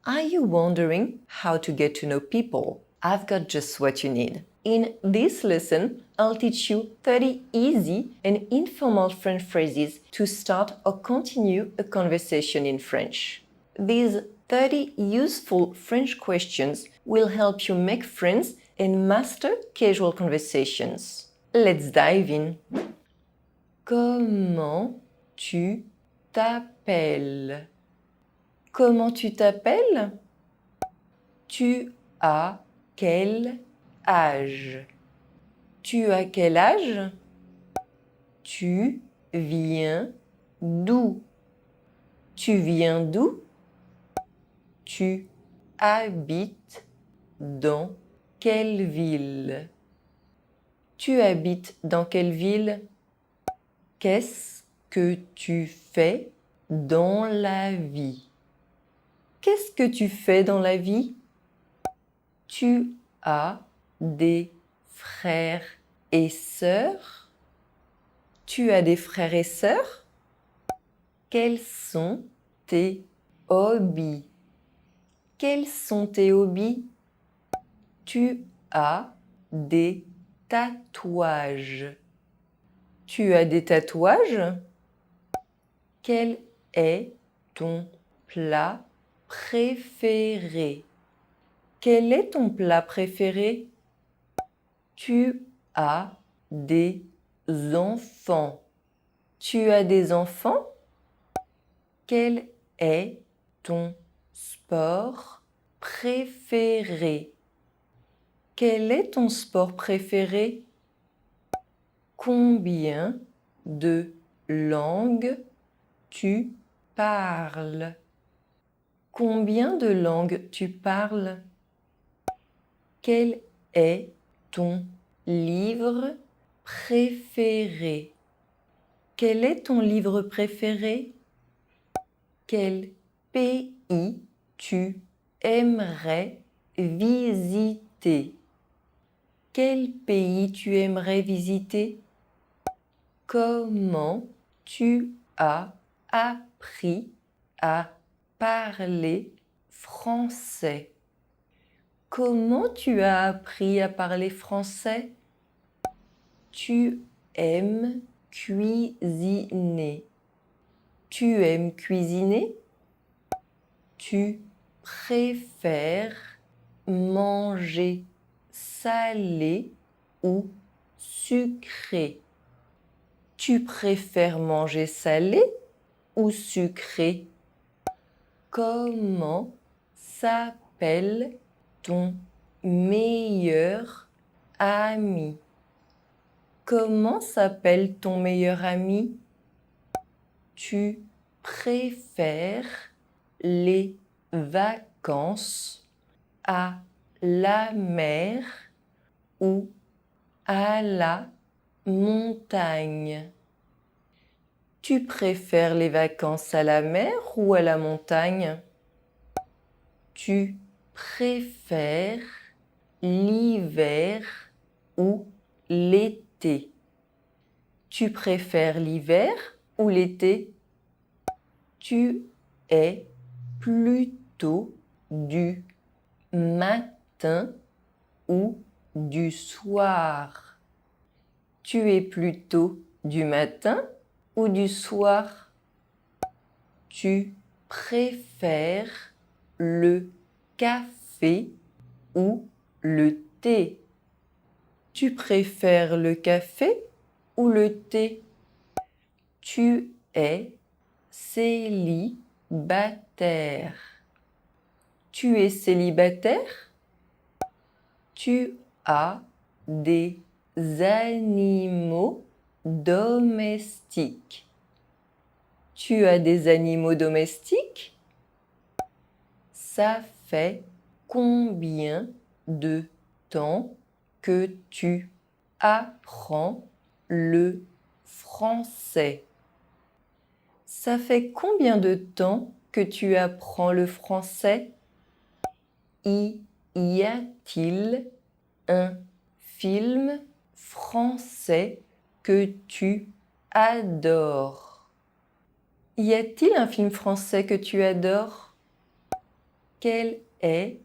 Are you wondering how to get to know people? I've got just what you need. In this lesson, I'll teach you 30 easy and informal French phrases to start or continue a conversation in French. These 30 useful French questions will help you make friends and master casual conversations. Let's dive in. Comment tu t'appelles? Comment tu t'appelles? Tu as quel âge? Tu as quel âge? Tu viens d'où? Tu viens d'où? Tu habites dans quelle ville? Tu habites dans quelle ville? Qu'est-ce que tu fais dans la vie? Qu'est-ce que tu fais dans la vie? Tu as des frères et sœurs? Tu as des frères et sœurs? Quels sont tes hobbies? Quels sont tes hobbies? Tu as des tatouages. Tu as des tatouages? Quel est ton plat préféré? Quel est ton plat préféré? Tu as des enfants. Tu as des enfants? Quel est ton sport préféré? Quel est ton sport préféré? Combien de langues tu parles? Combien de langues tu parles? Quel est ton livre préféré? Quel est ton livre préféré? Quel pays tu aimerais visiter? Quel pays tu aimerais visiter? Comment tu as appris à parler français? Comment tu as appris à parler français? Tu aimes cuisiner. Tu aimes cuisiner? Tu préfères manger salé ou sucré? Tu préfères manger salé ou sucré? Comment s'appelle ton meilleur ami? Comment s'appelle ton meilleur ami? Tu préfères les vacances à la mer ou à la montagne? Tu préfères les vacances à la mer ou à la montagne? Tu préfères l'hiver ou l'été? Tu préfères l'hiver ou l'été? Tu es plutôt du matin ou du soir? Tu es plutôt du matin ou du soir? Tu préfères le café ou le thé? Tu préfères le café ou le thé? Tu es célibataire. Tu es célibataire? Tu as des animaux domestiques. Tu as des animaux domestiques? Ça fait combien de temps que tu apprends le français? Ça fait combien de temps que tu apprends le français? Y a-t-il un film français que tu adores? Y a-t-il un film français que tu adores? Quel est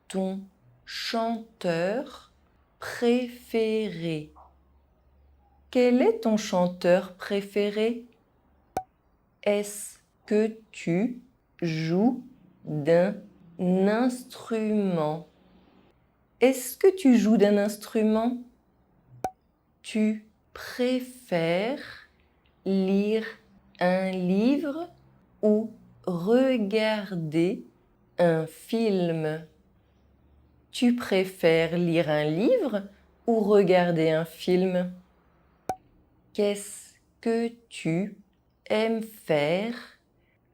ton chanteur préféré? Quel est ton chanteur préféré? Est-ce que tu joues d'un instrument? Est-ce que tu joues d'un instrument? Tu préfères lire un livre ou regarder un film? Tu préfères lire un livre ou regarder un film? Qu'est-ce que tu aimes faire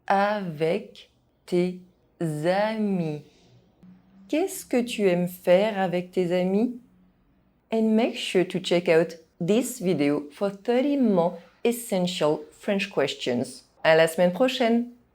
avec tes amis? Qu'est-ce que tu aimes faire avec tes amis? And make sure to check out this video for 30 more essential French questions. À la semaine prochaine!